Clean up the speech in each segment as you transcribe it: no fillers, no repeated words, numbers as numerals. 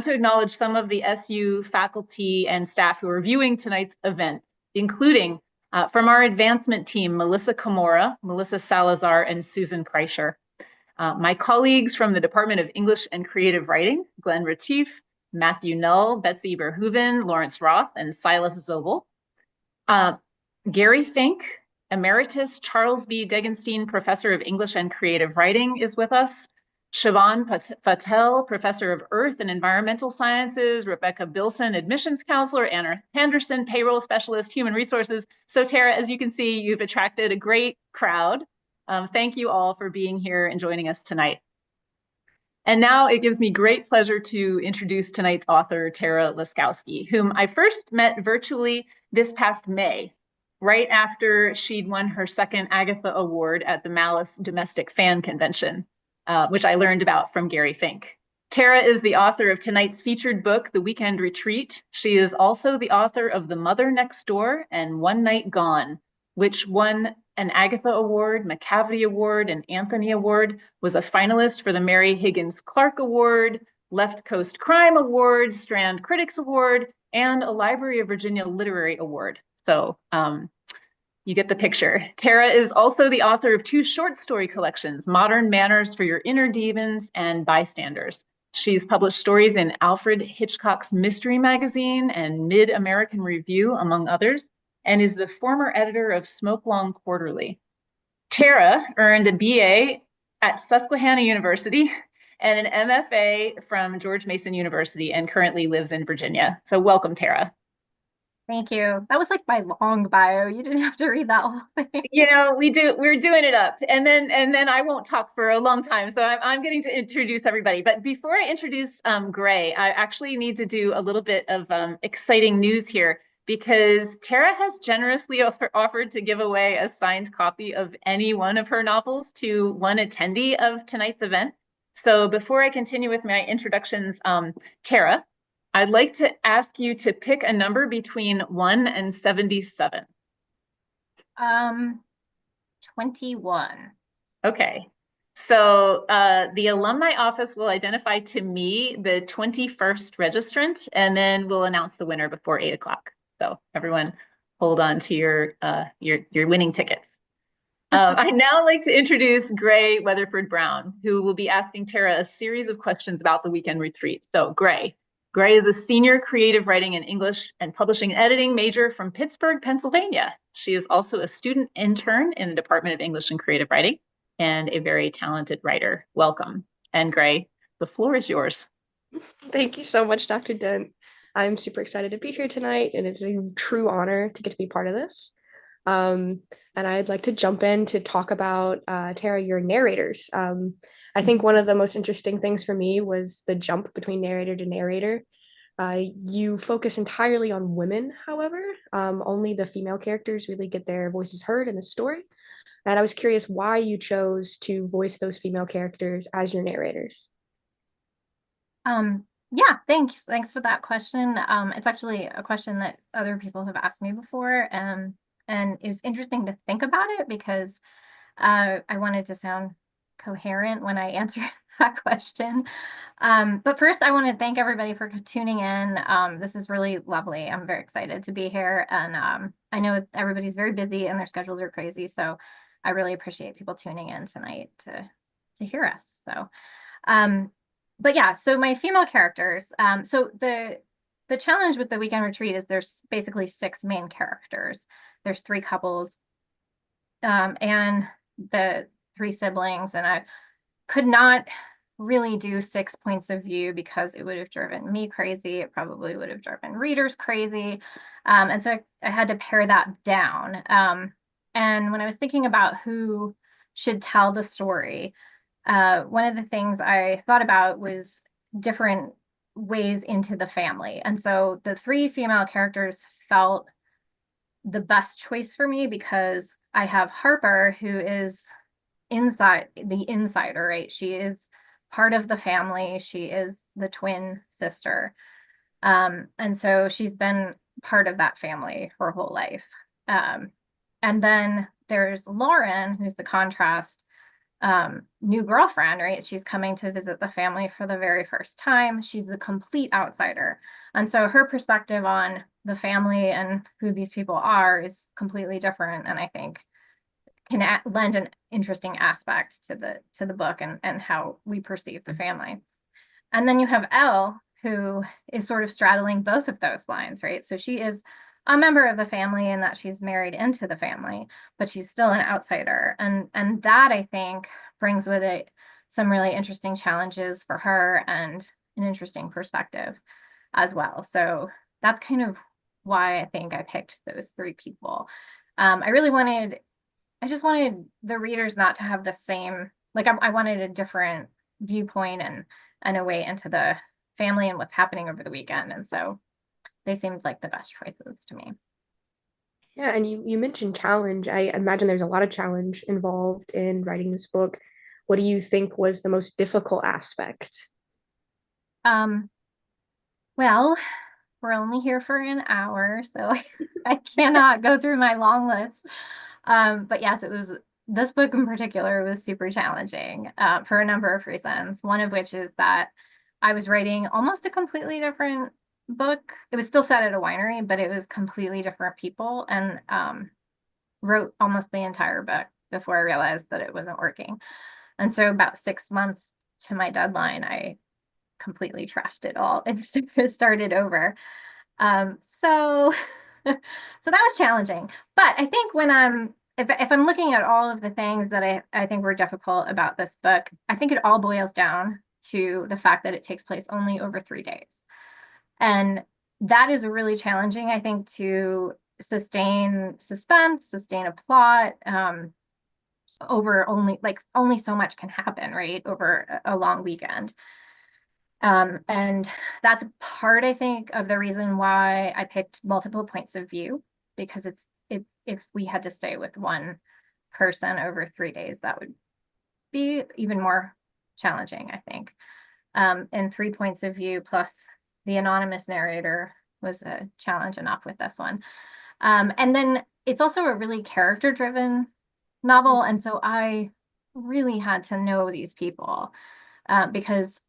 to acknowledge some of the SU faculty and staff who are viewing tonight's event, including from our advancement team, Melissa Camora, Melissa Salazar, and Susan Kreischer. My colleagues from the Department of English and Creative Writing, Glenn Retief, Matthew Null, Betsy Verhoeven, Lawrence Roth, and Silas Zobel. Gary Fink, Emeritus Charles B. Degenstein Professor of English and Creative Writing is with us. Siobhan Patel, Professor of Earth and Environmental Sciences, Rebecca Bilson, Admissions Counselor, Anna Henderson, Payroll Specialist, Human Resources. So Tara, as you can see, you've attracted a great crowd. Thank you all for being here and joining us tonight. And now it gives me great pleasure to introduce tonight's author, Tara Laskowski, whom I first met virtually this past May, right after she'd won her second Agatha Award at the Malice Domestic Fan Convention, which I learned about from Gary Fink. Tara is the author of tonight's featured book, The Weekend Retreat. She is also the author of The Mother Next Door and One Night Gone, which won an Agatha Award, Macavity Award, and Anthony Award, was a finalist for the Mary Higgins Clark Award, Left Coast Crime Award, Strand Critics Award, and a Library of Virginia Literary Award. So you get the picture. Tara is also the author of 2 short story collections, Modern Manners for Your Inner Demons and Bystanders. She's published stories in Alfred Hitchcock's Mystery Magazine and Mid-American Review, among others, and is the former editor of Smoke Long Quarterly. Tara earned a BA at Susquehanna University and an MFA from George Mason University and currently lives in Virginia. So welcome, Tara. Thank you. That was like my long bio. You didn't have to read that whole thing. You know, we're doing it up. And then I won't talk for a long time. So I'm getting to introduce everybody. But before I introduce Grey, I actually need to do a little bit of exciting news here, because Tara has generously offered to give away a signed copy of any one of her novels to one attendee of tonight's event. So before I continue with my introductions, Tara, I'd like to ask you to pick a number between 1 and 77. 21. Okay. So the alumni office will identify to me the 21st registrant, and then we'll announce the winner before 8 o'clock. So everyone hold on to your winning tickets. I'd now like to introduce Grey Weatherford-Brown, who will be asking Tara a series of questions about the weekend retreat. So Grey is a senior creative writing and English and publishing and editing major from Pittsburgh, Pennsylvania. She is also a student intern in the Department of English and Creative Writing and a very talented writer. Welcome. And Grey, the floor is yours. Thank you so much, Dr. Dent. I'm super excited to be here tonight, and it's a true honor to get to be part of this. And I'd like to jump in to talk about, Tara, your narrators. I think one of the most interesting things for me was the jump between narrator to narrator. You focus entirely on women, however. Only the female characters really get their voices heard in the story. And I was curious why you chose to voice those female characters as your narrators. Yeah, thanks. Thanks for that question. It's actually a question that other people have asked me before. And it was interesting to think about it because I wanted to sound coherent when I answered that question. But first, I want to thank everybody for tuning in. This is really lovely. I'm very excited to be here. And I know everybody's very busy and their schedules are crazy. So I really appreciate people tuning in tonight to hear us. So, but yeah, so my female characters. So the challenge with the weekend retreat is there's basically 6 main characters. There's 3 couples and the 3 siblings, and I could not really do 6 points of view because it would have driven me crazy. It probably would have driven readers crazy. And so I had to pare that down. And when I was thinking about who should tell the story, one of the things I thought about was different ways into the family. And so the 3 female characters felt the best choice for me because I have Harper, who is the insider, right? She is part of the family. She is the twin sister. And so she's been part of that family her whole life. And then there's Lauren, who's the contrast, new girlfriend, right? She's coming to visit the family for the very first time. She's the complete outsider. And so her perspective on the family and who these people are is completely different. And I think can lend an interesting aspect to the book and how we perceive the family. And then you have Elle, who is sort of straddling both of those lines, right? So she is a member of the family in that she's married into the family, but she's still an outsider. And that, I think, brings with it some really interesting challenges for her and an interesting perspective as well. So that's kind of why I think I picked those three people. I just wanted the readers not to have the same, like I wanted a different viewpoint and a way into the family and what's happening over the weekend. And so they seemed like the best choices to me. Yeah, and you mentioned challenge. I imagine there's a lot of challenge involved in writing this book. What do you think was the most difficult aspect? Well, we're only here for an hour, so I cannot go through my long list. But yes, this book in particular was super challenging for a number of reasons. One of which is that I was writing almost a completely different book. It was still set at a winery, but it was completely different people, and wrote almost the entire book before I realized that it wasn't working. And so about 6 months to my deadline, I completely trashed it all and started over. So so that was challenging. But I think when if I'm looking at all of the things that I think were difficult about this book, I think it all boils down to the fact that it takes place only over 3 days. And that is really challenging, I think, to sustain suspense, sustain a plot, over only so much can happen, right, over a long weekend. And that's part, I think, of the reason why I picked multiple points of view, because if we had to stay with one person over 3 days, that would be even more challenging, I think. And 3 points of view plus the anonymous narrator was a challenge enough with this one. And then it's also a really character-driven novel, and so I really had to know these people, because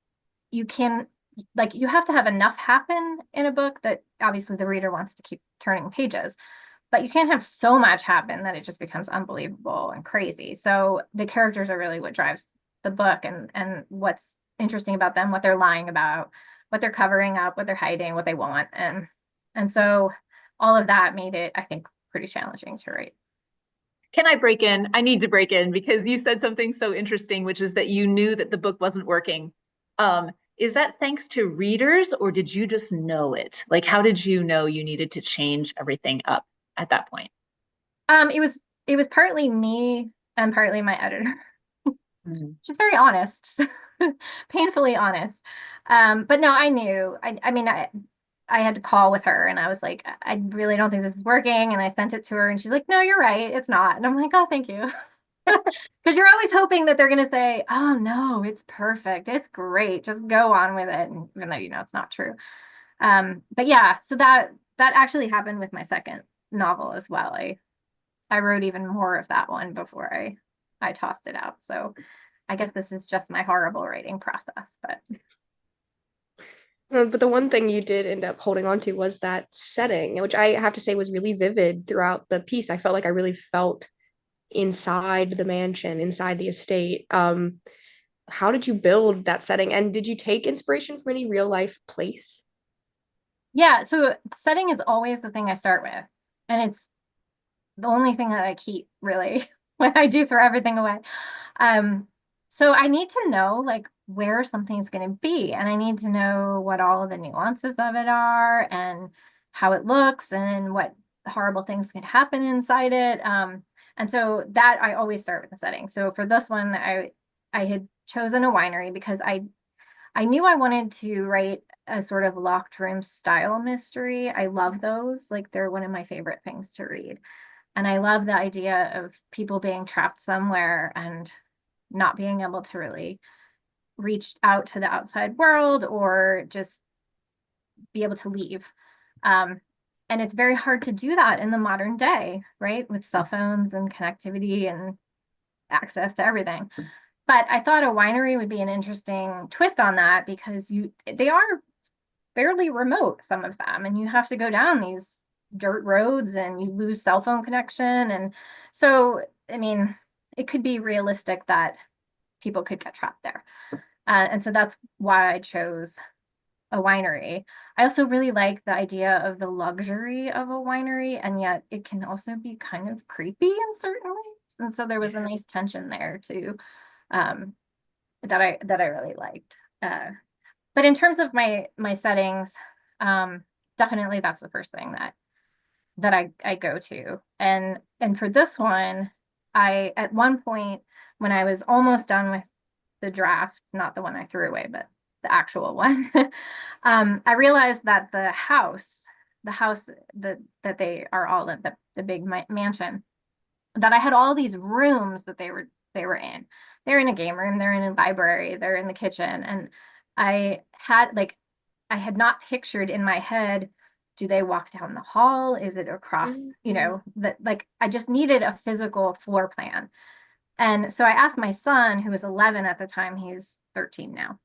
you have to have enough happen in a book that obviously the reader wants to keep turning pages, but you can't have so much happen that it just becomes unbelievable and crazy. So the characters are really what drives the book, and what's interesting about them, what they're lying about, what they're covering up, what they're hiding, what they want. And so all of that made it, I think, pretty challenging to write. Can I break in? I need to break in because you said something so interesting, which is that you knew that the book wasn't working. Is that thanks to readers, or did you just know it? Like, how did you know you needed to change everything up at that point? It was partly me and partly my editor. She's very honest, painfully honest. But no, I knew. I mean, I had to call with her, and I was like, I really don't think this is working. And I sent it to her, and she's like, no, you're right, it's not. And I'm like, oh, thank you. Because you're always hoping that they're going to say, oh, no, it's perfect, it's great, just go on with it. And even though, it's not true. But yeah, so that actually happened with my second novel as well. I wrote even more of that one before I tossed it out. So I guess this is just my horrible writing process, but the one thing you did end up holding on to was that setting, which I have to say was really vivid throughout the piece. I felt like I really felt inside the mansion, inside the estate. How did you build that setting? And did you take inspiration from any real life place? yeah, so setting is always the thing I start with. And it's the only thing that I keep, really, when I do throw everything away. So I need to know like where something's going to be, and I need to know what all of the nuances of it are and how it looks and what horrible things could happen inside it. And so that I always start with the setting. So for this one, I had chosen a winery because I knew I wanted to write a sort of locked room style mystery. I love those. Like, they're one of my favorite things to read. And I love the idea of people being trapped somewhere and not being able to really reach out to the outside world or just be able to leave. And it's very hard to do that in the modern day, right? With cell phones and connectivity and access to everything. But I thought a winery would be an interesting twist on that because they are fairly remote, some of them, and you have to go down these dirt roads and you lose cell phone connection. And so, I mean, it could be realistic that people could get trapped there. And so that's why I chose a winery. I also really like the idea of the luxury of a winery, and yet it can also be kind of creepy in certain ways. And so there was a nice tension there too, that I really liked. But in terms of my settings, definitely that's the first thing that I go to. And for this one, I at one point when I was almost done with the draft, not the one I threw away, but the actual one, I realized that the house that they are all in, the big mansion, that I had all these rooms that they were in. They're in a game room, they're in a library, they're in the kitchen. And I had not pictured in my head, do they walk down the hall? Is it across, that like I just needed a physical floor plan. And so I asked my son, who was 11 at the time, he's 13 now,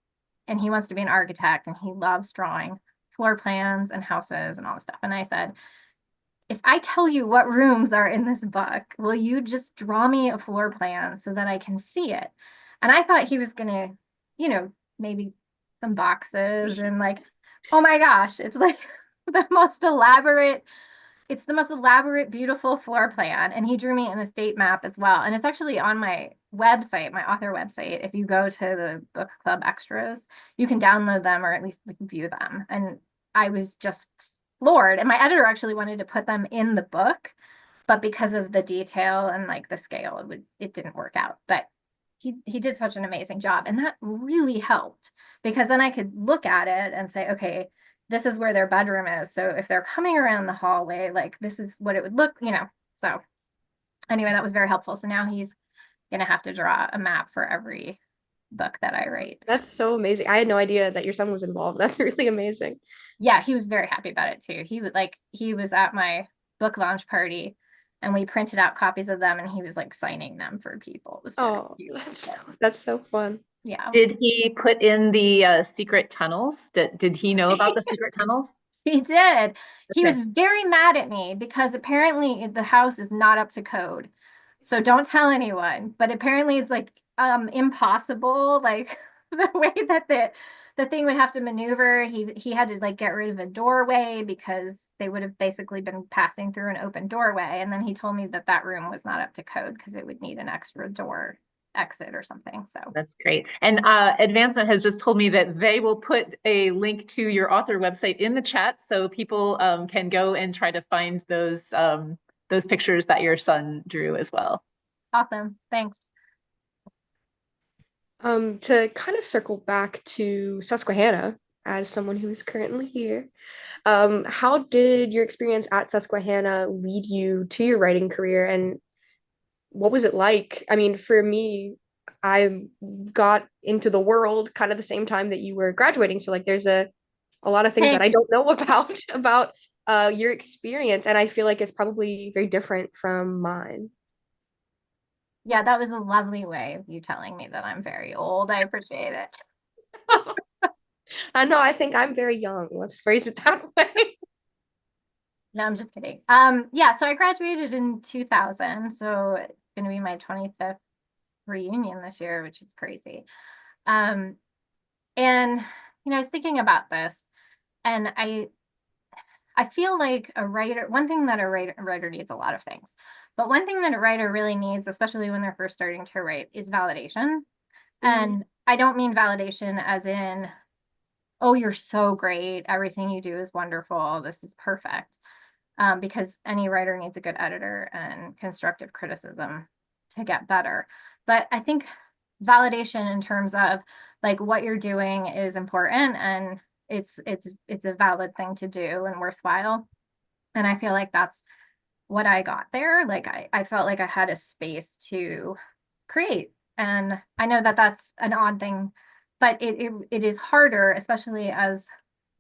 and he wants to be an architect and he loves drawing floor plans and houses and all this stuff. And I said, if I tell you what rooms are in this book, will you just draw me a floor plan so that I can see it? And I thought he was gonna, maybe some boxes and like, oh my gosh, it's like the most elaborate, it's the most elaborate, beautiful floor plan. And he drew me an estate map as well. And it's actually on my website, my author website. If you go to the book club extras, you can download them or at least view them. And I was just floored. And my editor actually wanted to put them in the book, but because of the detail and like the scale, it didn't work out. But he did such an amazing job. And that really helped because then I could look at it and say, okay, this is where their bedroom is. So if they're coming around the hallway, like this is what it would look, So anyway, that was very helpful. So now he's going to have to draw a map for every book that I write. That's so amazing. I had no idea that your son was involved. That's really amazing. Yeah, he was very happy about it too. He was at my book launch party and we printed out copies of them and he was like signing them for people. It was very cute. That's so fun. Yeah. Did he put in the secret tunnels? Did he know about the secret tunnels? He did. He Okay. was very mad at me because apparently the house is not up to code. So don't tell anyone. But apparently it's like impossible, like the way that the thing would have to maneuver. He had to like get rid of a doorway because they would have basically been passing through an open doorway. And then he told me that that room was not up to code because it would need an extra door exit or something. So that's great. And Advancement has just told me that they will put a link to your author website in the chat so people can go and try to find those pictures that your son drew as well. Awesome. Thanks. To kind of circle back to Susquehanna as someone who is currently here, how did your experience at Susquehanna lead you to your writing career, and what was it like? I mean, for me, I got into the world kind of the same time that you were graduating, so like there's a lot of things that I don't know about your experience, and I feel like it's probably very different from mine. Yeah, that was a lovely way of you telling me that I'm very old. I appreciate it. I know, I think I'm very young. Let's phrase it that way. No, I'm just kidding. Yeah, so I graduated in 2000, so it's gonna be my 25th reunion this year, which is crazy. And I was thinking about this, and I feel like a writer, one thing that a writer needs, a lot of things, but one thing that a writer really needs, especially when they're first starting to write, is validation. And I don't mean validation as in, oh, you're so great, everything you do is wonderful, this is perfect. Because any writer needs a good editor and constructive criticism to get better. But I think validation in terms of like what you're doing is important and it's a valid thing to do and worthwhile. And I feel like that's what I got there. Like I felt like I had a space to create. And I know that that's an odd thing, but it is harder, especially as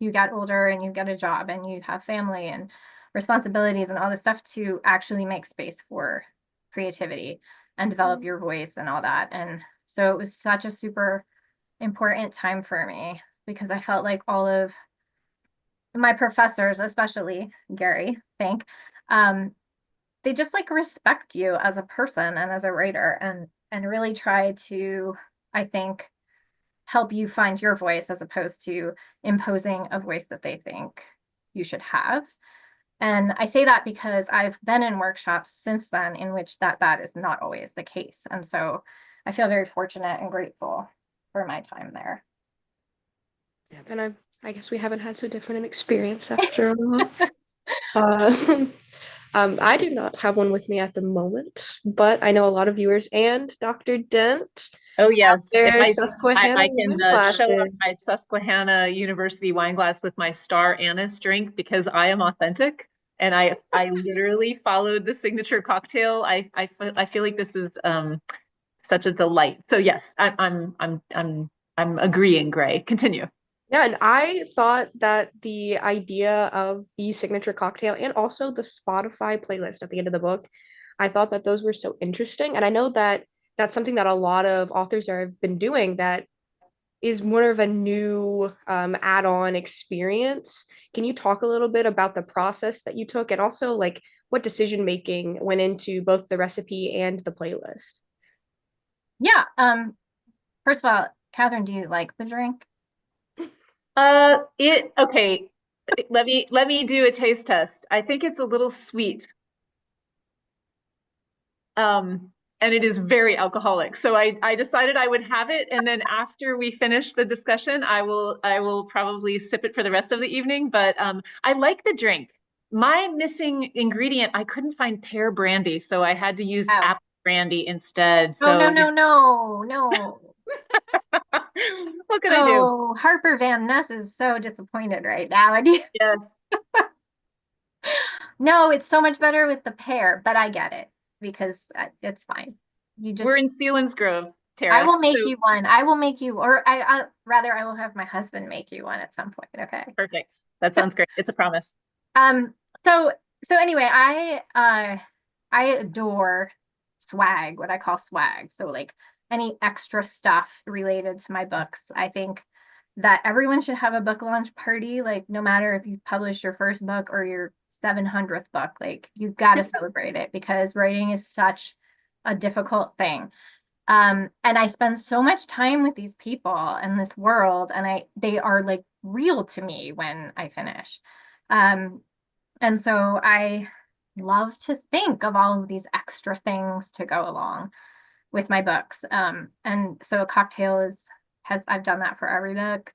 you get older and you get a job and you have family and responsibilities and all this stuff, to actually make space for creativity and develop your voice and all that. And So it was such a super important time for me because I felt like all of my professors, especially Gary Fink, they just like respect you as a person and as a writer and really try to, I think, help you find your voice as opposed to imposing a voice that they think you should have. And I say that because I've been in workshops since then in which that is not always the case. And so I feel very fortunate and grateful for my time there. Yeah, then I guess we haven't had so different an experience after all. Uh, I do not have one with me at the moment, but I know a lot of viewers and Dr. Dent Oh, yes. If their I Susquehanna I can wine show up glasses. my Susquehanna University wine glass with my star anise drink because I am authentic and I literally followed the signature cocktail. I feel like this is such a delight. So yes, I'm agreeing, Gray. Continue. Yeah, and I thought that the idea of the signature cocktail and also the Spotify playlist at the end of the book, I thought that those were so interesting. And I know that that's something that a lot of authors have been doing that is more of a new add-on experience. Can you talk a little bit about the process that you took and also like what decision making went into both the recipe and the playlist? Yeah. First of all, Catherine, do you like the drink? Okay. Let me do a taste test. I think it's a little sweet. And it is very alcoholic. So I decided I would have it, and then after we finish the discussion, I will probably sip it for the rest of the evening. But I like the drink. My missing ingredient, I couldn't find pear brandy, so I had to use Oh. apple brandy instead. Oh, So no. what can I do? Oh, Harper Van Ness is so disappointed right now. Yes. No, it's so much better with the pear, but I get it because it's fine. You just, We're in Selinsgrove, I Tara. will make So you one. I will make you, or rather, I will have my husband make you one at some point. Okay. perfect. That sounds great. It's a promise. Um, so anyway, I adore swag, what I call swag. So like any extra stuff related to my books. I think that everyone should have a book launch party, like no matter if you've published your first book or your 700th book, like you've got to celebrate it because writing is such a difficult thing. And I spend so much time with these people and this world, and they are like real to me when I finish. Um, and so I love to think of all of these extra things to go along with my books. And so a cocktail I've done that for every book.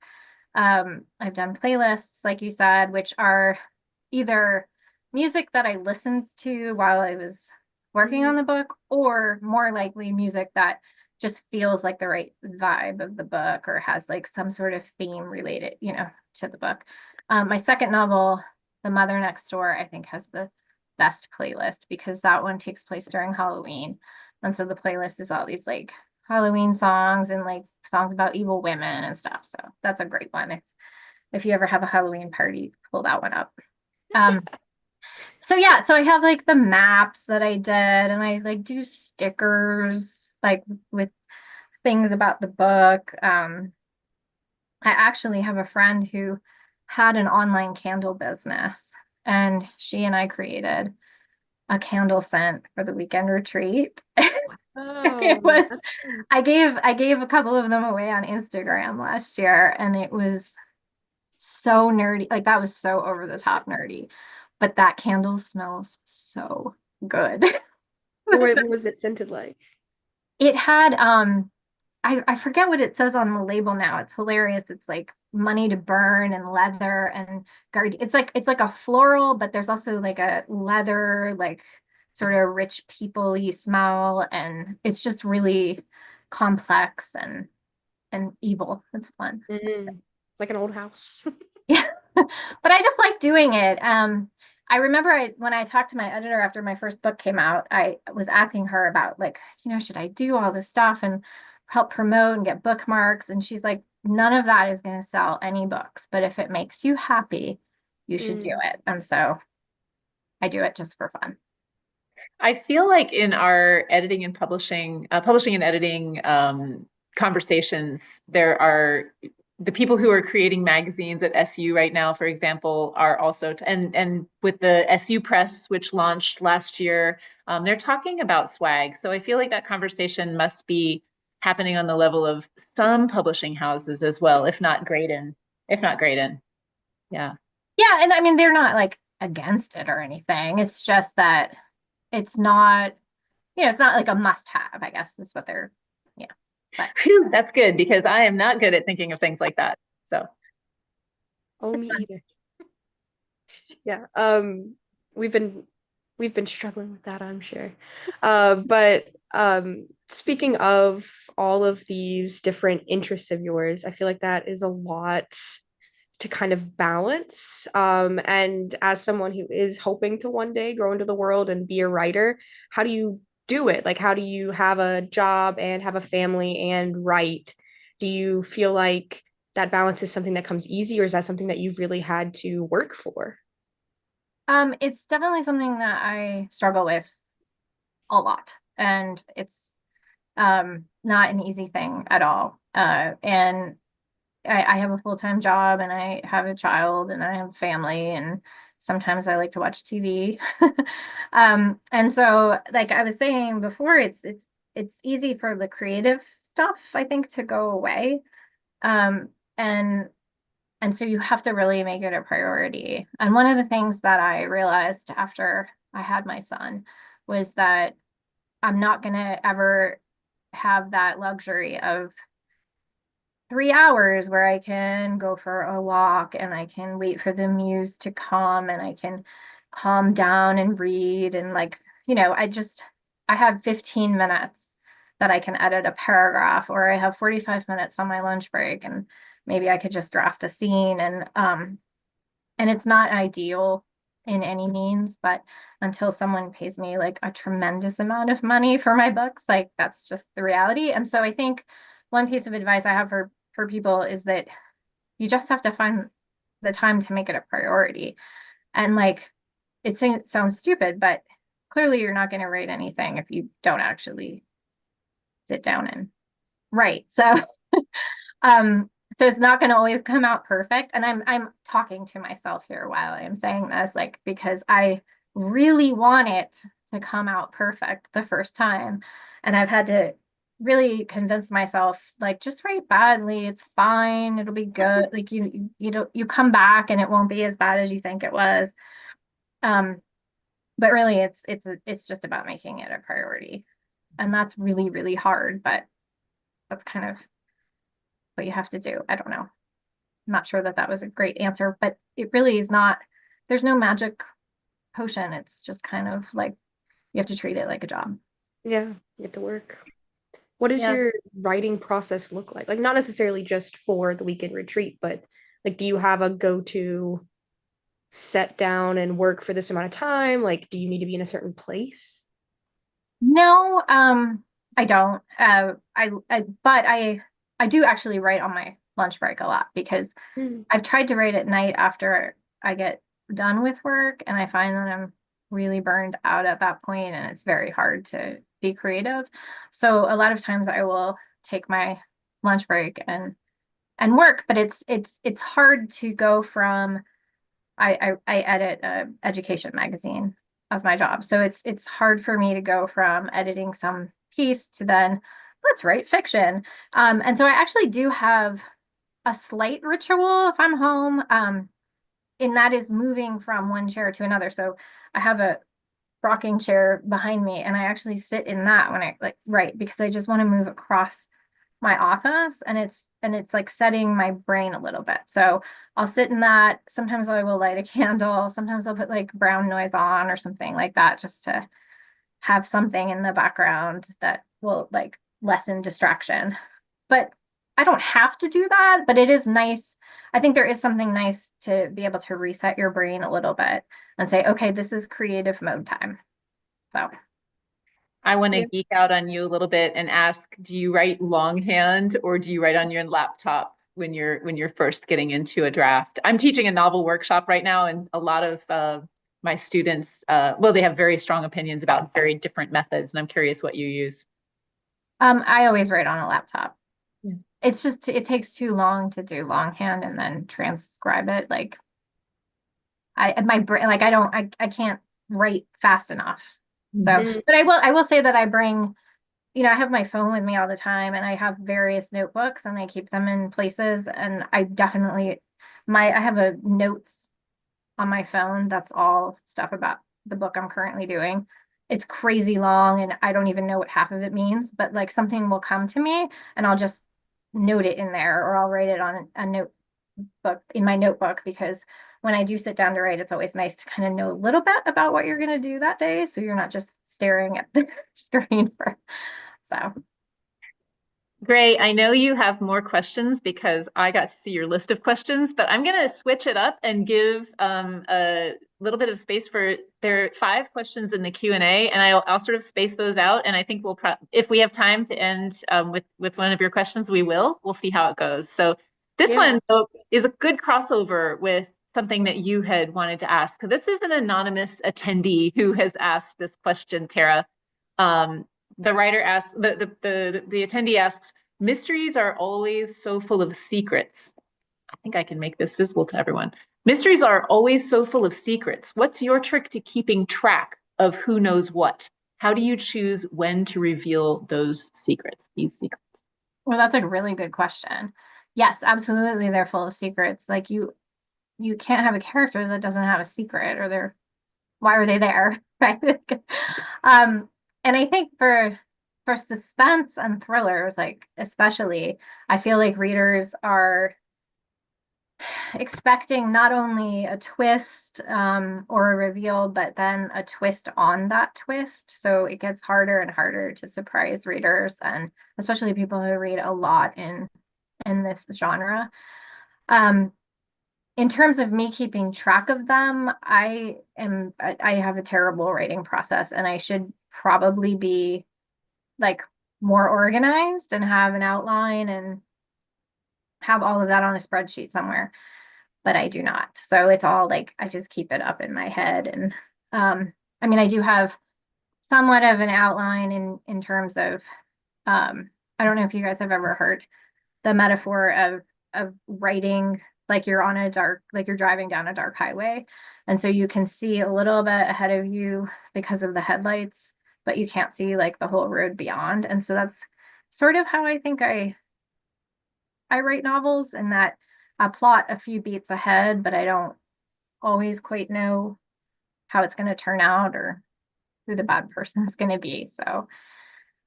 I've done playlists, like you said, which are either music that I listened to while I was working on the book, or more likely music that just feels like the right vibe of the book or has like some sort of theme related, to the book. My second novel, The Mother Next Door, I think has the best playlist because that one takes place during Halloween. And so the playlist is all these like Halloween songs and like songs about evil women and stuff. So that's a great one. If you ever have a Halloween party, pull that one up. So yeah, so I have like the maps that I did and I like do stickers like with things about the book. I actually have a friend who had an online candle business and she and I created a candle scent for the weekend retreat. Oh, that's fun. I gave a couple of them away on Instagram last year and it was so nerdy. Like that was so over the top nerdy. But that candle smells so good. What was it scented like? It had I forget what it says on the label now. It's hilarious. It's like money to burn and leather and guard. It's like a floral, but there's also like a leather, like sort of rich people-y smell, and it's just really complex and evil. It's fun. Like an old house. Yeah. But I just like doing it. I remember when I talked to my editor after my first book came out, I was asking her about like, should I do all this stuff and help promote and get bookmarks? And she's like, none of that is going to sell any books, but if it makes you happy, you should do it. And so I do it just for fun. I feel like in our editing and publishing and editing conversations, there are the people who are creating magazines at SU right now, for example, are also, and with the SU Press, which launched last year, they're talking about swag. So I feel like that conversation must be happening on the level of some publishing houses as well, if not Graydon. Yeah. Yeah, and I mean they're not like against it or anything. It's just that it's not, it's not like a must-have, I guess is what they're, yeah. But Phew, that's good because I am not good at thinking of things like that. So Oh, it's me fun. either. Yeah. We've been struggling with that, I'm sure. But speaking of all of these different interests of yours, I feel like that is a lot to kind of balance. And as someone who is hoping to one day grow into the world and be a writer, how do you do it? Like, how do you have a job and have a family and write? Do you feel like that balance is something that comes easy, or is that something that you've really had to work for? It's definitely something that I struggle with a lot, and it's not an easy thing at all. And I have a full-time job and I have a child and I have a family and sometimes I like to watch TV. And so like I was saying before, it's easy for the creative stuff, I think, to go away. Um, and and so you have to really make it a priority. And one of the things that I realized after I had my son was that I'm not gonna ever have that luxury of 3 hours where I can go for a walk and I can wait for the muse to come and I can calm down and read. And like, I have 15 minutes that I can edit a paragraph, or I have 45 minutes on my lunch break and maybe I could just draft a scene. And it's not ideal in any means, but until someone pays me like a tremendous amount of money for my books, like that's just the reality. And so I think one piece of advice I have for people is that you just have to find the time to make it a priority. And like it sounds stupid, but clearly you're not going to write anything if you don't actually sit down and write. So um so it's not going to always come out perfect. And I'm talking to myself here while I'm saying this, like, because I really want it to come out perfect the first time. And I've had to really convince myself, like, just write badly. It's fine. It'll be good. Like you come back and it won't be as bad as you think it was. Um, but really it's just about making it a priority. And that's really, really hard, but that's kind of what you have to do. I don't know. I'm not sure that that was a great answer, but it really is not, there's no magic potion. It's just kind of like you have to treat it like a job. Yeah, you have to work. What does Yeah. your writing process look like? Like, not necessarily just for the weekend retreat, but like, do you have a go-to set down and work for this amount of time? Like, do you need to be in a certain place? No, I don't. But I do actually write on my lunch break a lot because Mm. I've tried to write at night after I get done with work, and I find that I'm really burned out at that point, and it's very hard to be creative. So a lot of times I will take my lunch break and work, but it's hard to go from I edit a education magazine as my job. So it's hard for me to go from editing some piece to then let's write fiction. And so I actually do have a slight ritual if I'm home. And that is moving from one chair to another. So I have a rocking chair behind me and I actually sit in that when I like write because I just want to move across my office, and it's like setting my brain a little bit. So I'll sit in that. Sometimes I will light a candle. Sometimes I'll put like brown noise on or something like that just to have something in the background that will like lessen distraction. But I don't have to do that, but it is nice. I think there is something nice to be able to reset your brain a little bit and say, okay, this is creative mode time. So I want to Yeah. geek out on you a little bit and ask, do you write longhand or do you write on your laptop when you're first getting into a draft? I'm teaching a novel workshop right now, and a lot of my students, well, they have very strong opinions about very different methods, and I'm curious what you use. I always write on a laptop. Yeah. It's just, it takes too long to do longhand and then transcribe it. Like my brain, like I can't write fast enough. So, Mhm. but I will say that I bring, I have my phone with me all the time, and I have various notebooks, and I keep them in places. And I definitely, I have a notes on my phone. That's all stuff about the book I'm currently doing. It's crazy long, and I don't even know what half of it means, but like something will come to me and I'll just note it in there, or I'll write it on a notebook in my notebook, because when I do sit down to write, it's always nice to kind of know a little bit about what you're going to do that day. So you're not just staring at the screen so. Gray, I know you have more questions because I got to see your list of questions, but I'm going to switch it up and give a little bit of space for, there are 5 questions in the Q&A, and I'll sort of space those out. And I think if we have time to end with one of your questions, we will. We'll see how it goes. So this one though, is a good crossover with something that you had wanted to ask. So this is an anonymous attendee who has asked this question, Tara. The writer asks, the attendee asks, mysteries are always so full of secrets. I think I can make this visible to everyone. Mysteries are always so full of secrets. What's your trick to keeping track of who knows what? How do you choose when to reveal those secrets, these secrets? Well, that's a really good question. Yes, absolutely. They're full of secrets. Like you can't have a character that doesn't have a secret, or why are they there? Right. And I think for suspense and thrillers, like especially, I feel like readers are expecting not only a twist or a reveal, but then a twist on that twist. So it gets harder and harder to surprise readers, and especially people who read a lot in this genre. In terms of me keeping track of them, I have a terrible writing process, and I should probably be like more organized and have an outline and have all of that on a spreadsheet somewhere, but I do not. So it's all like I just keep it up in my head. And I mean, I do have somewhat of an outline in terms of I don't know if you guys have ever heard the metaphor of writing like you're on a dark, like you're driving down a dark highway. And so you can see a little bit ahead of you because of the headlights, but you can't see like the whole road beyond. And so that's sort of how I think I write novels, and that I plot a few beats ahead, but I don't always quite know how it's going to turn out or who the bad person is going to be. So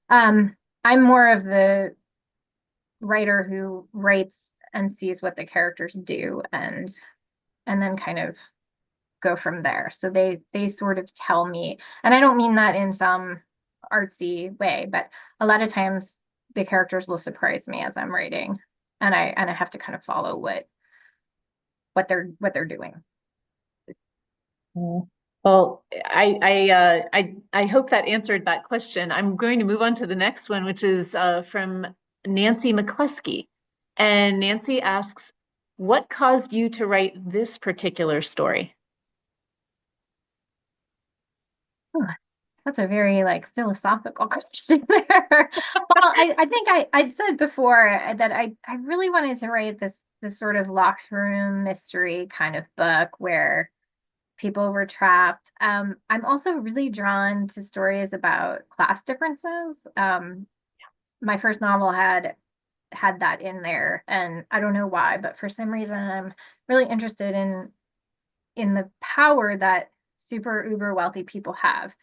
I'm more of the writer who writes and sees what the characters do, and then kind of go from there. So they sort of tell me, and I don't mean that in some artsy way, but a lot of times the characters will surprise me as I'm writing, and I have to kind of follow what they're doing. Well, I hope that answered that question. I'm going to move on to the next one, which is from Nancy McCluskey. And Nancy asks, what caused you to write this particular story? That's a very like philosophical question there. Well, I think I said before that I really wanted to write this sort of locked room mystery kind of book where people were trapped. I'm also really drawn to stories about class differences. My first novel had that in there, and I don't know why, but for some reason I'm really interested in the power that super uber wealthy people have,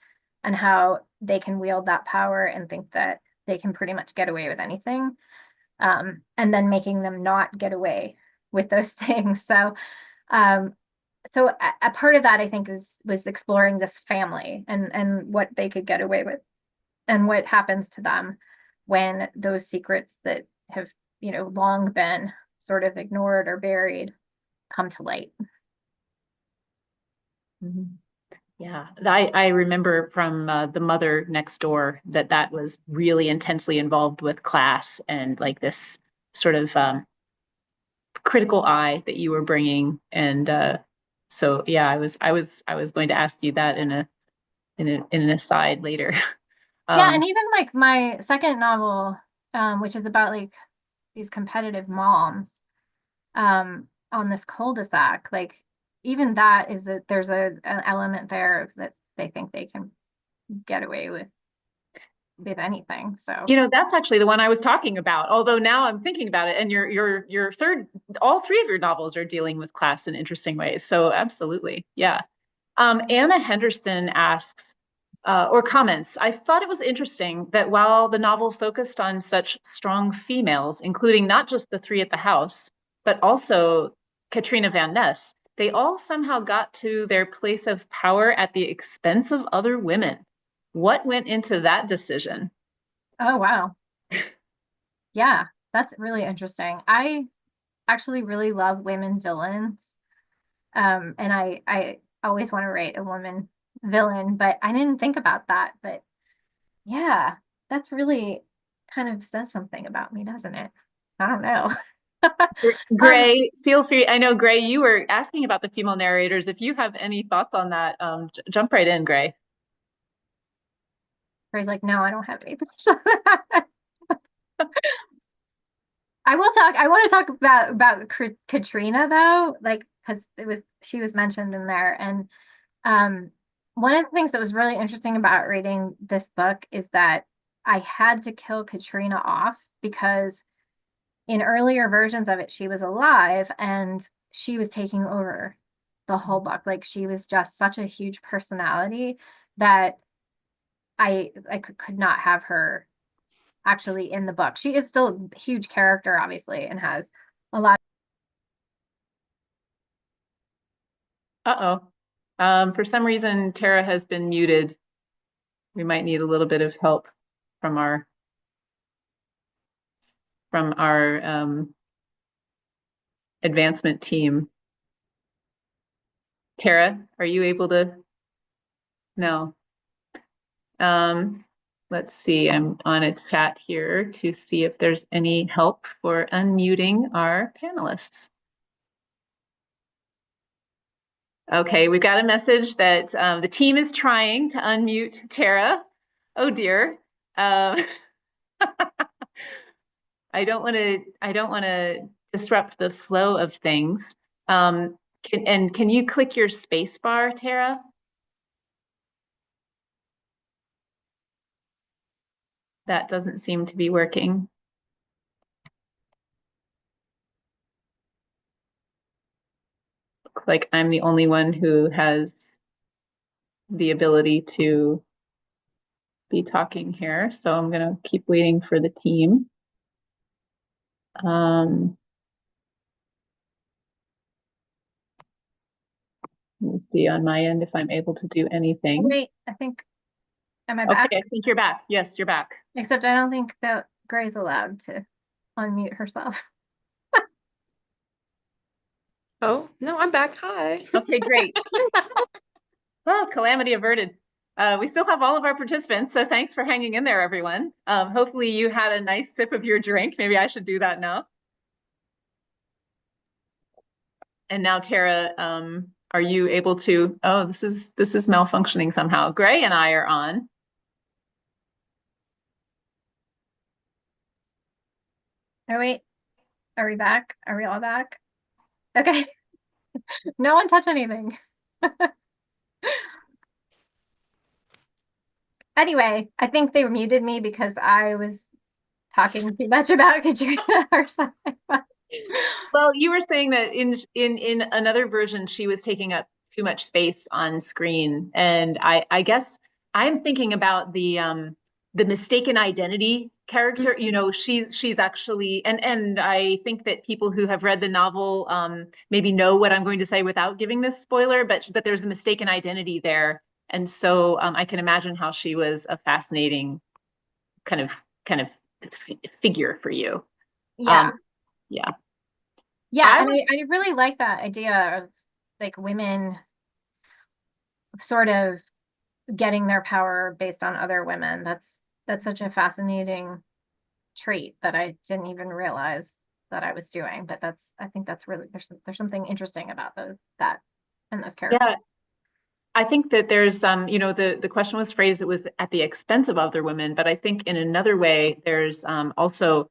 and how they can wield that power and think that they can pretty much get away with anything, and then making them not get away with those things. So a part of that, I think, was exploring this family and what they could get away with, and what happens to them when those secrets that have, long been sort of ignored or buried come to light. Mm-hmm. Yeah, I remember from The Mother Next Door that was really intensely involved with class and like this sort of critical eye that you were bringing. And So yeah, I was going to ask you that in an aside later. Yeah, and even like my second novel, which is about like these competitive moms, on this cul-de-sac, like even that is that there's an element there that they think they can get away with anything. So you know, that's actually the one I was talking about. Although now I'm thinking about it, and your third, all three of your novels are dealing with class in interesting ways. So absolutely, yeah. Anna Henderson asks or comments, I thought it was interesting that while the novel focused on such strong females, including not just the three at the house, but also Katrina Van Ness, they all somehow got to their place of power at the expense of other women. What went into that decision? oh wow. Yeah, that's really interesting. I actually really love women villains. And I always want to write a woman villain, but I didn't think about that. But yeah, that's really kind of says something about me, doesn't it? I don't know. Um, Gray, feel free. I know, Gray, you were asking about the female narrators. If you have any thoughts on that, jump right in, Gray. Gray's like, no, I don't have anything. I will talk. I want to talk about Katrina though, like because she was mentioned in there, and one of the things that was really interesting about reading this book is that I had to kill Katrina off because in earlier versions of it, she was alive and she was taking over the whole book. Like she was just such a huge personality that I could not have her actually in the book. She is still a huge character, obviously, and has a lot. Uh-oh. For some reason, Tara has been muted. We might need a little bit of help from our advancement team. Tara, are you able to? No. Let's see. I'm on a chat here to see if there's any help for unmuting our panelists. Okay, we've got a message that the team is trying to unmute Tara. Oh dear. I don't want to disrupt the flow of things. Can you click your space bar, Tara? That doesn't seem to be working. Looks like I'm the only one who has the ability to be talking here. So I'm gonna keep waiting for the team. Let me see on my end if I'm able to do anything. Wait, I think, am I back? Okay, I think you're back. Yes, you're back. Except I don't think that Gray's allowed to unmute herself. Oh, no, I'm back. Hi. Okay, great. Well, calamity averted. We still have all of our participants, so thanks for hanging in there, everyone. Hopefully you had a nice sip of your drink. Maybe I should do that now. And now, Tara, are you able to? Oh, this is malfunctioning somehow. Gray and I are on. Oh wait, are we back? Are we all back? Okay. No one touch anything. Anyway, I think they muted me because I was talking too much about Katrina or something. Well, you were saying that in another version, she was taking up too much space on screen, and I guess I'm thinking about the mistaken identity character. You know, she's actually, and I think that people who have read the novel maybe know what I'm going to say without giving this spoiler, but there's a mistaken identity there, and so I can imagine how she was a fascinating kind of figure for you. Yeah. Yeah. Yeah, and I really like that idea of like women sort of getting their power based on other women. That's such a fascinating trait that I didn't even realize that I was doing. But I think that's really there's something interesting about that in those characters. Yeah, I think that there's the question was phrased, it was at the expense of other women, but I think in another way, there's also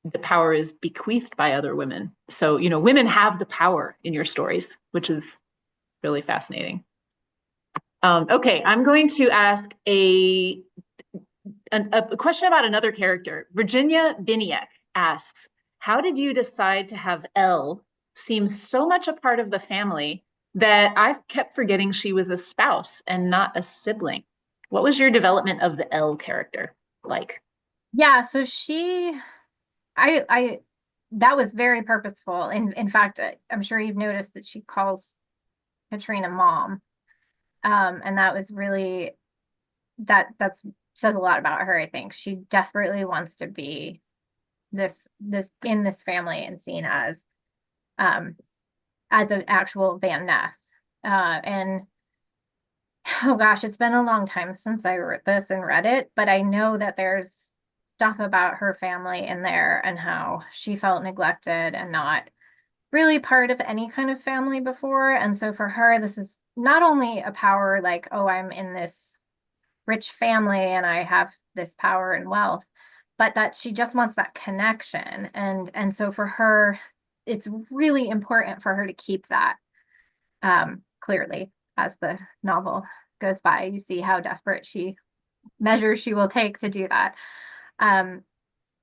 the power is bequeathed by other women. So, women have the power in your stories, which is really fascinating. Okay, I'm going to ask a question about another character. Virginia Biniak asks, how did you decide to have Elle seem so much a part of the family that I've kept forgetting she was a spouse and not a sibling? What was your development of the Elle character like? Yeah, so I that was very purposeful. In fact, I'm sure you've noticed that she calls Katrina mom. And that was really that's says a lot about her, I think. She desperately wants to be this in this family and seen as an actual Van Ness. And oh gosh, it's been a long time since I wrote this and read it, but I know that there's stuff about her family in there and how she felt neglected and not really part of any kind of family before. And so for her, this is not only a power like, oh, I'm in this rich family and I have this power and wealth, but that she just wants that connection. And so for her, it's really important for her to keep that. Clearly, as the novel goes by, you see how desperate measures she will take to do that. And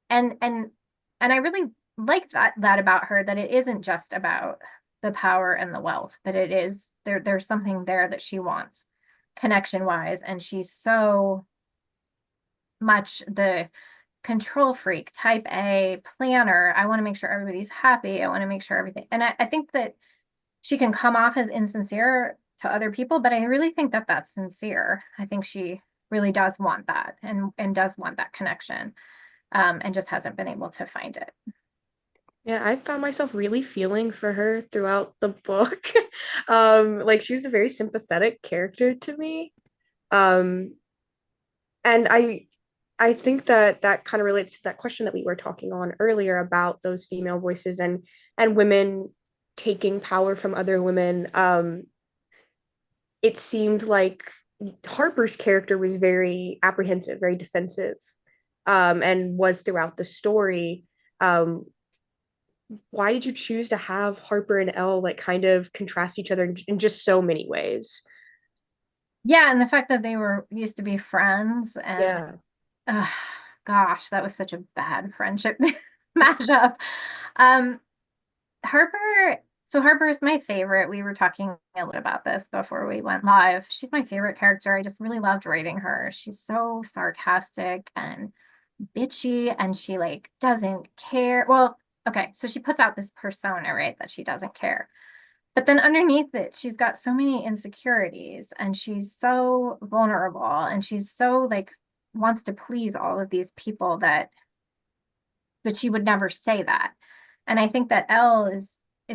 I really like that about her, that it isn't just about the power and the wealth, that it is there's something there that she wants connection wise, and she's so much the control freak, type A planner. I want to make sure everybody's happy. I want to make sure everything. And I think that she can come off as insincere to other people, but I really think that that's sincere. I think she really does want that and does want that connection, and just hasn't been able to find it. Yeah, I found myself really feeling for her throughout the book. Like she was a very sympathetic character to me. Um, and I think that that kind of relates to that question that we were talking on earlier about those female voices and women taking power from other women. It seemed like Harper's character was very apprehensive, very defensive, and was throughout the story. Why did you choose to have Harper and Elle like kind of contrast each other in just so many ways? Yeah, and the fact that they were used to be friends, and Yeah. gosh, that was such a bad friendship mashup. Um, Harper is my favorite. We were talking a little about this before we went live. She's my favorite character. I just really loved writing her. She's so sarcastic and bitchy, and she like doesn't care. Well, okay, so she puts out this persona, right, that she doesn't care. But then underneath it, she's got so many insecurities, and she's so vulnerable, and she's so like wants to please all of these people but she would never say that. And I think that Elle is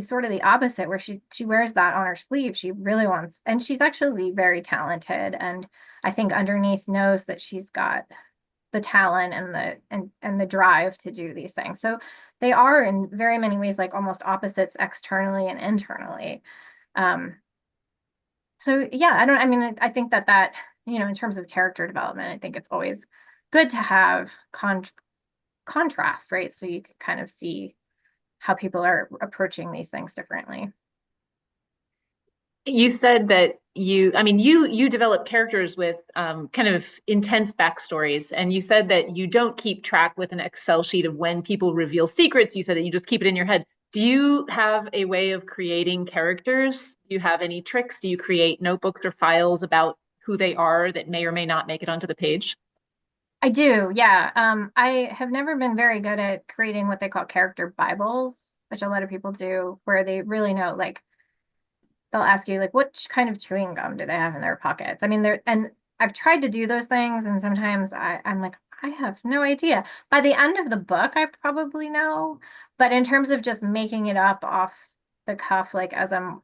sort of the opposite, where she wears that on her sleeve. She really wants, and she's actually very talented, and I think underneath knows that she's got the talent and the drive to do these things. So they are in very many ways like almost opposites externally and internally. So yeah, I mean, I think that in terms of character development, I think it's always good to have contrast, right? So you can kind of see how people are approaching these things differently. You said that you develop characters with kind of intense backstories, and you said that you don't keep track with an Excel sheet of when people reveal secrets. You said that you just keep it in your head. Do you have a way of creating characters? Do you have any tricks? Do you create notebooks or files about who they are that may or may not make it onto the page? I do, yeah. I have never been very good at creating what they call character Bibles, which a lot of people do, where they really know, like, they'll ask you, like, which kind of chewing gum do they have in their pockets? I mean, and I've tried to do those things, and sometimes I'm like, I have no idea. By the end of the book, I probably know, but in terms of just making it up off the cuff, like as I'm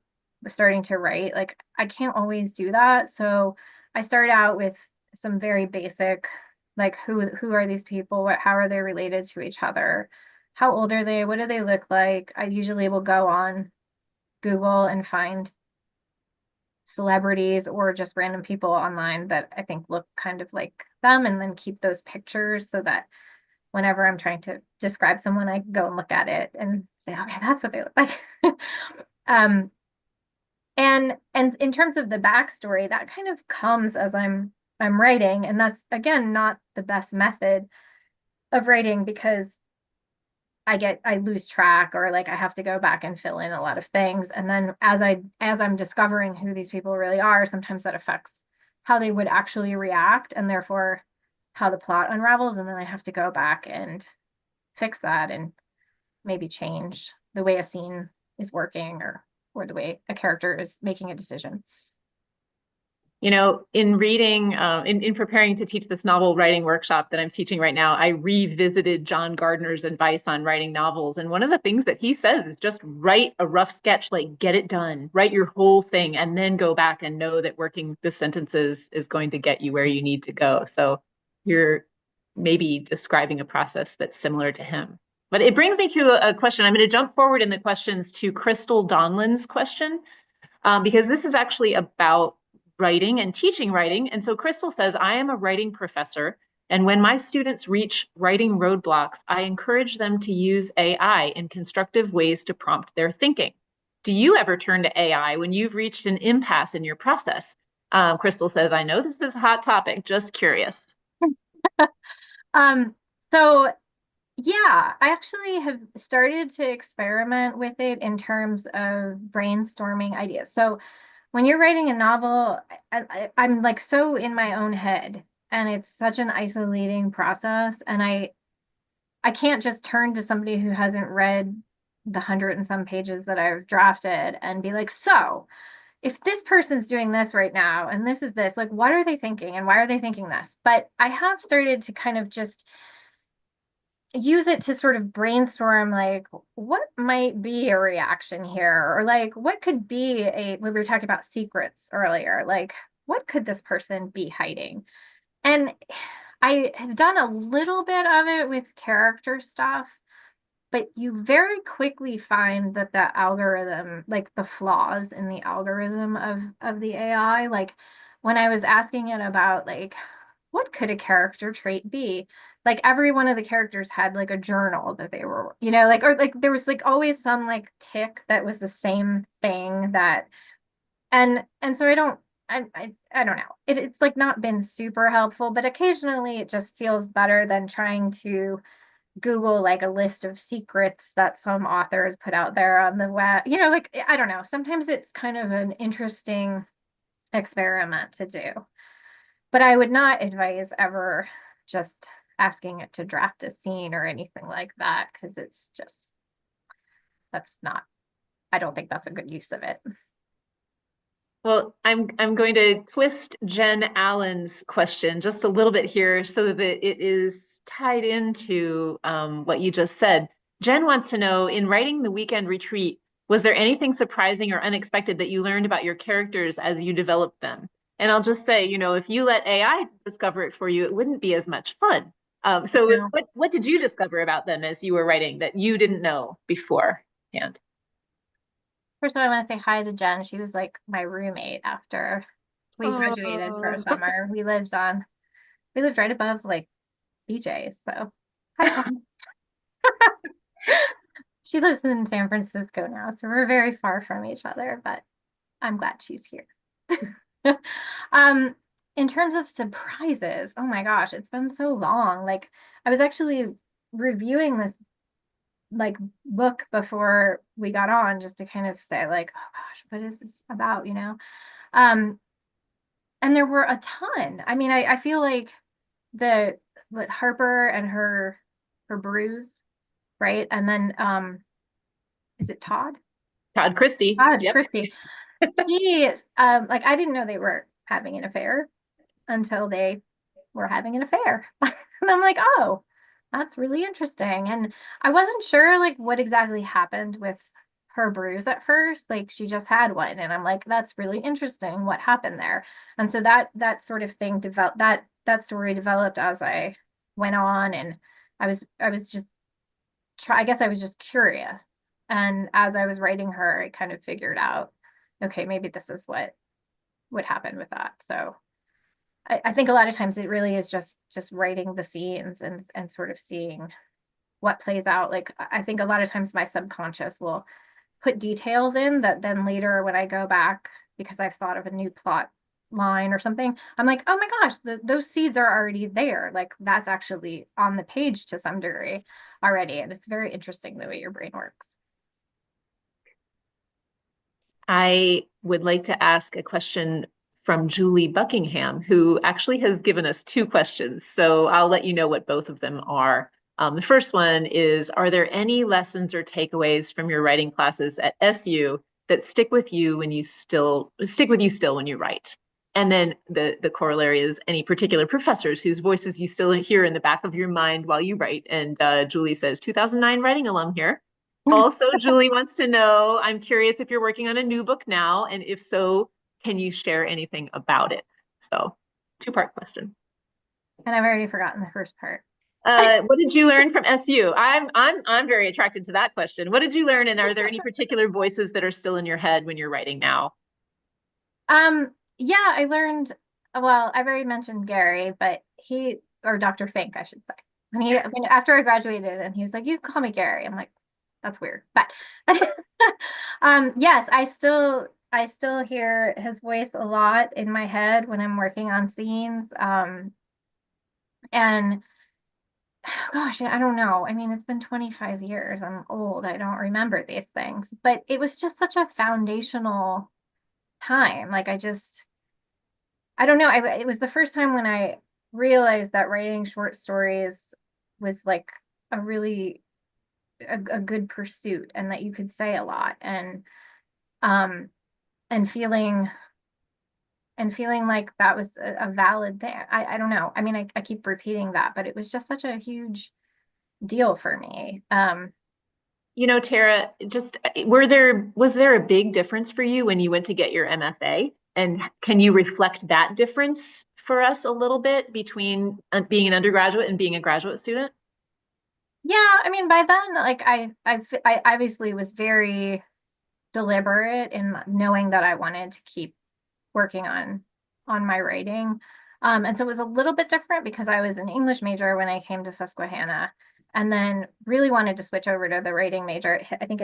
starting to write, like I can't always do that. So I start out with some very basic, like who are these people? How are they related to each other? How old are they? What do they look like? I usually will go on Google and find celebrities or just random people online that I think look kind of like them, and then keep those pictures so that whenever I'm trying to describe someone, I can go and look at it and say, okay, that's what they look like. um, and in terms of the backstory, that kind of comes as I'm writing, and that's again not the best method of writing because I lose track, or like I have to go back and fill in a lot of things. And then as I'm discovering who these people really are, sometimes that affects how they would actually react, and therefore how the plot unravels. And then I have to go back and fix that and maybe change the way a scene is working, or the way a character is making a decision. You know, in reading, in preparing to teach this novel writing workshop that I'm teaching right now, I revisited John Gardner's advice on writing novels. And one of the things that he says is just write a rough sketch, like get it done, write your whole thing, and then go back and know that working the sentences is going to get you where you need to go. So you're maybe describing a process that's similar to him. But it brings me to a question. I'm going to jump forward in the questions to Crystal Donlan's question, because this is actually about writing and teaching writing. And so Crystal says, I am a writing professor, and when my students reach writing roadblocks, I encourage them to use AI in constructive ways to prompt their thinking. Do you ever turn to AI when you've reached an impasse in your process? Crystal says, I know this is a hot topic, just curious. So yeah, I actually have started to experiment with it in terms of brainstorming ideas. So when you're writing a novel, I'm like so in my own head, and it's such an isolating process. And I can't just turn to somebody who hasn't read the 100 and some pages that I've drafted and be like, so if this person's doing this right now, and this is this, like, what are they thinking and why are they thinking this? But I have started to kind of just use it to sort of brainstorm, like, what might be a reaction here, or like what could be when we were talking about secrets earlier, like what could this person be hiding? And I have done a little bit of it with character stuff, but you very quickly find that the algorithm, like the flaws in the algorithm of the AI, like when I was asking it about like what could a character trait be, like every one of the characters had like a journal that they were, like, or like there was like always some like tick that was the same thing that, and so I don't know, it's like not been super helpful, but occasionally it just feels better than trying to Google like a list of secrets that some authors put out there on the web, like, I don't know, sometimes it's kind of an interesting experiment to do. But I would not advise ever just asking it to draft a scene or anything like that, because it's just, I don't think that's a good use of it. Well, I'm going to twist Jen Allen's question just a little bit here so that it is tied into what you just said. Jen wants to know, in writing the weekend retreat, was there anything surprising or unexpected that you learned about your characters as you developed them? And I'll just say, if you let AI discover it for you, it wouldn't be as much fun. So No. what did you discover about them as you were writing that you didn't know beforehand? First of all, I want to say hi to Jen. She was like my roommate after we graduated for a summer. We lived right above like BJ's. So hi, Jen. She lives in San Francisco now, so we're very far from each other, but I'm glad she's here. In terms of surprises, oh my gosh, it's been so long. Like I was actually reviewing this like book before we got on, just to kind of say like, oh gosh, what is this about, and there were a ton. I mean, I feel like with Harper and her bruise, right? And then is it Todd? Todd Christie. Todd Yep. Christie. He like I didn't know they were having an affair until they were having an affair. And I'm like, oh, that's really interesting. And I wasn't sure like what exactly happened with her bruise at first. Like she just had one. And I'm like, that's really interesting. What happened there? And so that sort of thing developed, that story developed as I went on. And I was just I guess I was just curious. And as I was writing her, I kind of figured out, okay, maybe this is what would happen with that. So I think a lot of times it really is just writing the scenes and sort of seeing what plays out. Like I think a lot of times my subconscious will put details in that then later when I go back, because I've thought of a new plot line or something, I'm like, oh my gosh, those seeds are already there. Like that's actually on the page to some degree already. And it's very interesting the way your brain works. I would like to ask a question from Julie Buckingham, who actually has given us two questions. So I'll let you know what both of them are. The first one is, are there any lessons or takeaways from your writing classes at SU that stick with you when you still when you write? And then the corollary is any particular professors whose voices you still hear in the back of your mind while you write. And Julie says, 2009 writing alum here. Also, Julie wants to know, I'm curious if you're working on a new book now, and if so, can you share anything about it? So, two-part question. And I've already forgotten the first part. What did you learn from SU? I'm very attracted to that question. What did you learn, and are there any particular voices that are still in your head when you're writing now? Yeah, I learned, well, I've already mentioned Gary, but or Dr. Fink, I should say. After I graduated and he was like, you can call me Gary. I'm like, that's weird. But yes, I still hear his voice a lot in my head when I'm working on scenes. And gosh, I don't know. I mean, it's been 25 years. I'm old. I don't remember these things, but it was just such a foundational time. Like I don't know. It was the first time when I realized that writing short stories was like a really a good pursuit, and that you could say a lot, and feeling like that was a valid thing. I don't know. I mean, I keep repeating that, but it was just such a huge deal for me. You know, Tara, just was there a big difference for you when you went to get your MFA? And can you reflect that difference for us a little bit between being an undergraduate and being a graduate student? Yeah, I mean, by then, like I obviously was very deliberate in knowing that I wanted to keep working on my writing. And so it was a little bit different because I was an English major when I came to Susquehanna, and then really wanted to switch over to the writing major. I think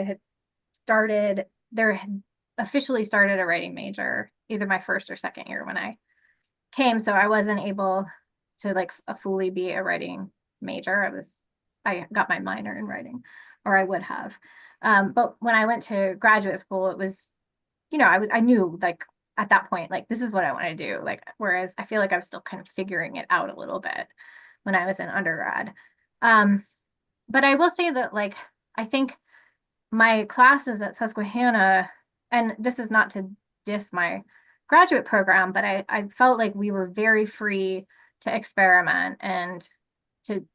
there had officially started a writing major either my first or second year when I came. So I wasn't able to like fully be a writing major. I got my minor in writing, or I would have. But when I went to graduate school, it was, I knew like at that point, like this is what I want to do. Like, whereas I feel like I was still kind of figuring it out a little bit when I was in undergrad. But I will say that like, I think my classes at Susquehanna, and this is not to diss my graduate program, but I felt like we were very free to experiment and to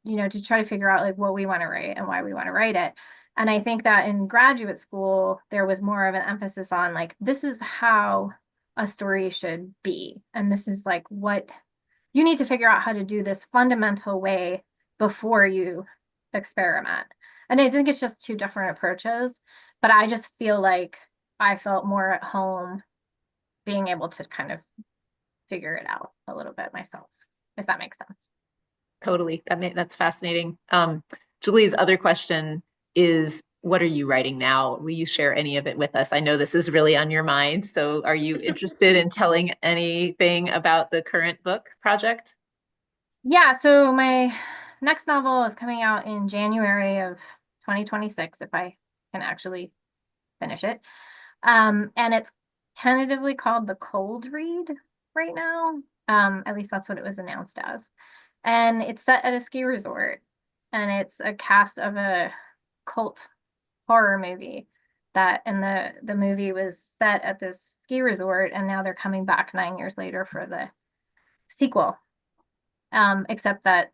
try to figure out like what we want to write and why we want to write it. And I think that in graduate school, there was more of an emphasis on like, this is how a story should be. And this is like what you need to figure out how to do this fundamental way before you experiment. And I think it's just two different approaches, but I just feel like I felt more at home being able to kind of figure it out a little bit myself, if that makes sense. Totally. That's fascinating. Julie's other question is, what are you writing now? Will you share any of it with us? I know this is really on your mind. So are you interested in telling anything about the current book project? Yeah, so my next novel is coming out in January of 2026, if I can actually finish it. And it's tentatively called The Cold Read right now. At least that's what it was announced as. And it's set at a ski resort, and it's a cast of a cult horror movie and the movie was set at this ski resort, and now they're coming back 9 years later for the sequel. Except that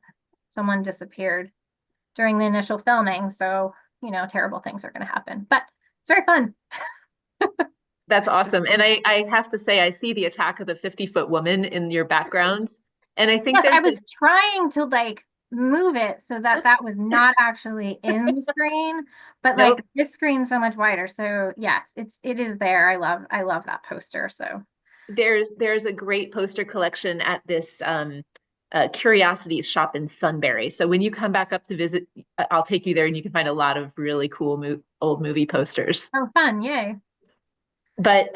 someone disappeared during the initial filming, so terrible things are going to happen, but it's very fun. That's awesome. And I have to say, I see the attack of the 50-foot woman in your background. And I think I was trying to like move it so that was not actually in the screen, but Nope. like this screen's so much wider. So yes, it is there. I love that poster. So There's a great poster collection at this Curiosities shop in Sunbury. So when you come back up to visit, I'll take you there and you can find a lot of really cool old movie posters. Oh, fun. Yay. But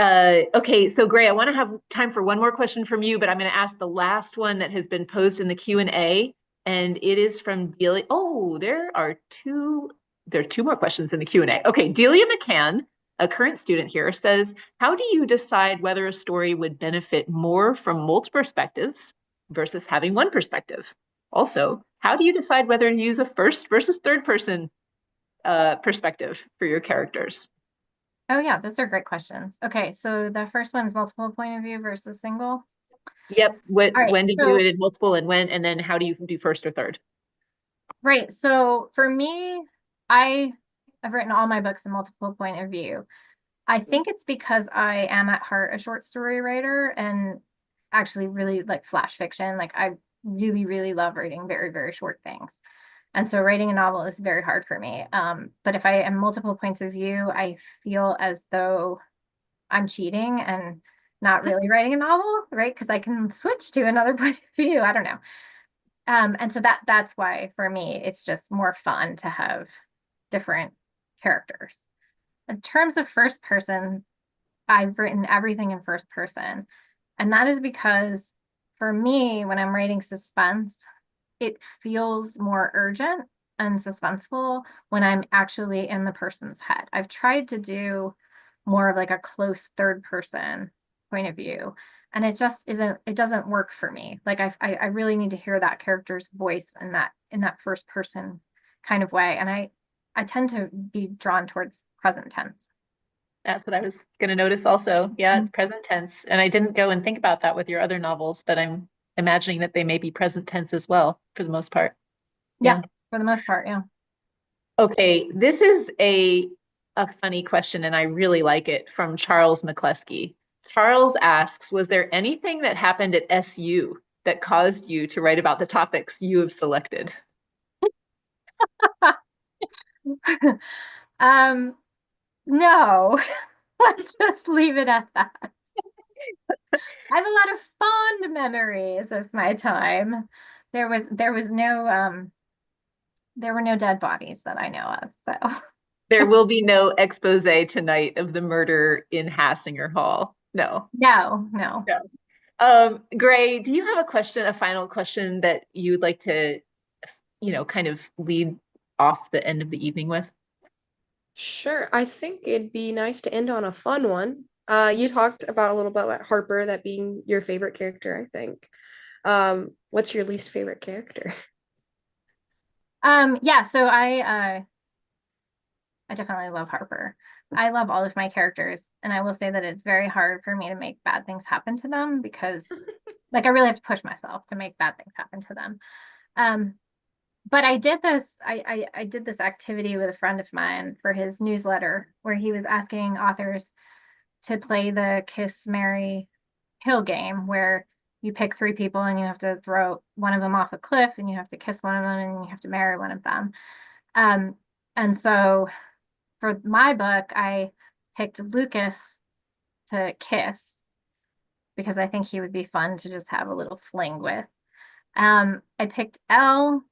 okay, so Gray, I want to have time for one more question from you, but I'm going to ask the last one that has been posed in the Q&A, and it is from Delia. Oh, there are two more questions in the Q&A. Okay, Delia McCann, a current student here, says, how do you decide whether a story would benefit more from multiple perspectives versus having one perspective? Also, how do you decide whether to use a first versus third person perspective for your characters? Oh yeah, those are great questions. Okay, so the first one is multiple point of view versus single. Yep. All right, When to do it in multiple and when, and then how do you do first or third? Right. So for me, I've written all my books in multiple point of view. I think it's because I am at heart a short story writer and actually really like flash fiction. Like I really, really love writing very, very short things. And so writing a novel is very hard for me. But if I am multiple points of view, I feel as though I'm cheating and not really writing a novel, right? Because I can switch to another point of view. I don't know. And so that's why for me, it's just more fun to have different characters. In terms of first person, I've written everything in first person. And that is because for me, when I'm writing suspense, it feels more urgent and suspenseful when I'm actually in the person's head. I've tried to do more of like a close third person point of view, and it just it doesn't work for me. Like I really need to hear that character's voice in that first person kind of way. And I tend to be drawn towards present tense. That's what I was going to notice also. Yeah, it's present tense. And I didn't go and think about that with your other novels, but I'm imagining that they may be present tense as well for the most part. Yeah, for the most part, yeah. Okay, this is a funny question, and I really like it, from Charles McCleskey. Charles asks, was there anything that happened at SU that caused you to write about the topics you have selected? No, let's just leave it at that. I have a lot of fond memories of my time. There were no dead bodies that I know of. So There will be no expose tonight of the murder in Hassinger Hall. No. no. No. Gray, do you have a final question that you'd like to, kind of lead off the end of the evening with? Sure. I think it'd be nice to end on a fun one. You talked about a little bit about Harper, that being your favorite character, I think. What's your least favorite character? Yeah, so I definitely love Harper. I love all of my characters, and I will say that it's very hard for me to make bad things happen to them because like I really have to push myself to make bad things happen to them. Um, but I did this activity with a friend of mine for his newsletter where he was asking authors to play the Kiss, Marry, Kill game where you pick three people and you have to throw one of them off a cliff and you have to kiss one of them and you have to marry one of them. And so for my book, I picked Lucas to kiss because I think he would be fun to just have a little fling with. I picked Elle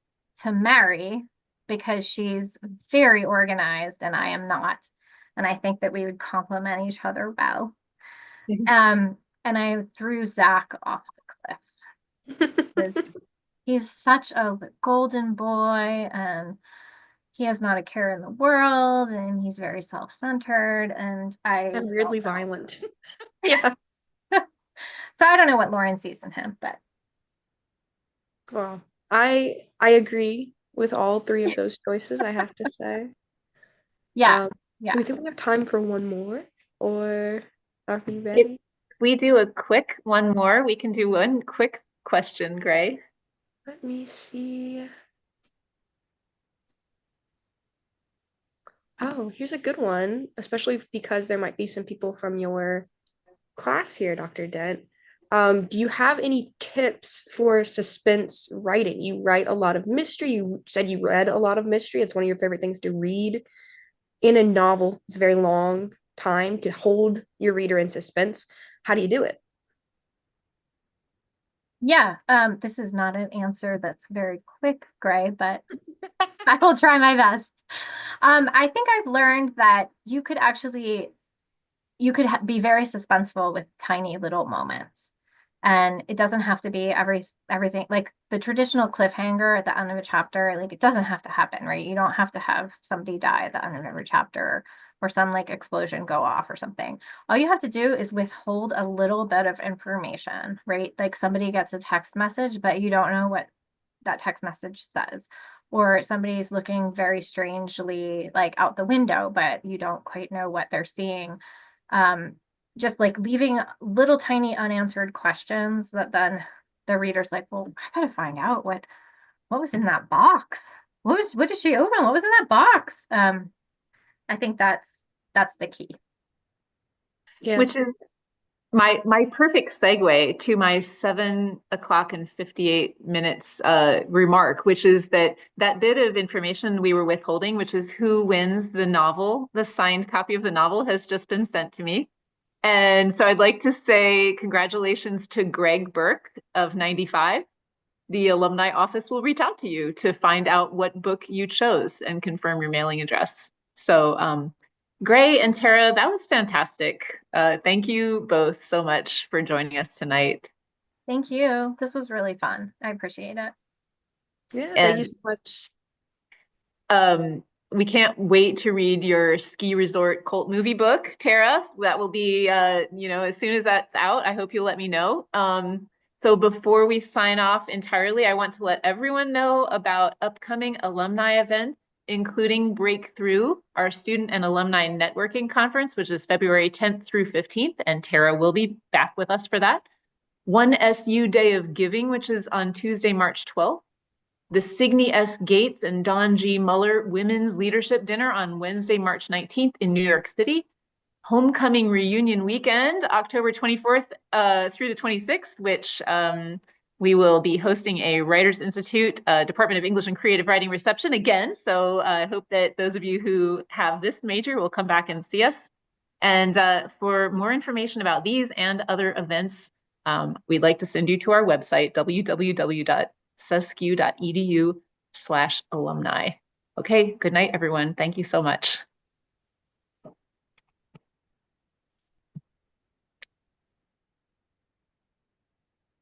to marry because she's very organized and I am not. And I think that we would complement each other well. And I threw Zach off the cliff. He's such a golden boy and he has not a care in the world and he's very self-centered and And weirdly violent. Yeah. So I don't know what Lauren sees in him, but Well, I agree with all three of those choices, I have to say. yeah. Do we think we have time for one more? Or are we ready? If we do a quick one more, we can do one quick question, Gray. Let me see. Oh, here's a good one, especially because there might be some people from your class here, Dr. Dent. Do you have any tips for suspense writing? You write a lot of mystery. You said you read a lot of mystery. It's one of your favorite things to read. In a novel, it's a very long time to hold your reader in suspense. How do you do it? Yeah, this is not an answer that's very quick, Gray, but I will try my best. I think I've learned that you could actually be very suspenseful with tiny little moments. And it doesn't have to be everything like the traditional cliffhanger at the end of a chapter, like it doesn't have to happen, right? You don't have to have somebody die at the end of every chapter or some like explosion go off or something. All you have to do is withhold a little bit of information, right? Like somebody gets a text message, but you don't know what that text message says. Or somebody's looking very strangely like out the window, but you don't quite know what they're seeing. Just like leaving little tiny unanswered questions that then the reader's like, well, I gotta find out what was in that box. What did she open? What was in that box? I think that's the key. Yeah. Which is my perfect segue to my 7 o'clock and 58 minutes remark, which is that bit of information we were withholding, which is who wins the novel. The signed copy of the novel has just been sent to me. And so I'd like to say congratulations to Greg Burke of 95. The alumni office will reach out to you to find out what book you chose and confirm your mailing address. So Gray and Tara, that was fantastic. Thank you both so much for joining us tonight. Thank you. This was really fun. I appreciate it. Yeah, thank you so much. We can't wait to read your ski resort cult movie book, Tara. That will be, as soon as that's out, I hope you'll let me know. So before we sign off entirely, I want to let everyone know about upcoming alumni events, including Breakthrough, our student and alumni networking conference, which is February 10th through 15th, and Tara will be back with us for that. One SU Day of Giving, which is on Tuesday, March 12th. The Signe S. Gates and Don G. Muller Women's Leadership Dinner on Wednesday, March 19th in New York City. Homecoming Reunion Weekend, October 24th through the 26th, which we will be hosting a Writers Institute Department of English and Creative Writing reception again. So I hope that those of you who have this major will come back and see us. And for more information about these and other events, we'd like to send you to our website, www.susque.edu/alumni. Okay, good night, everyone. Thank you so much.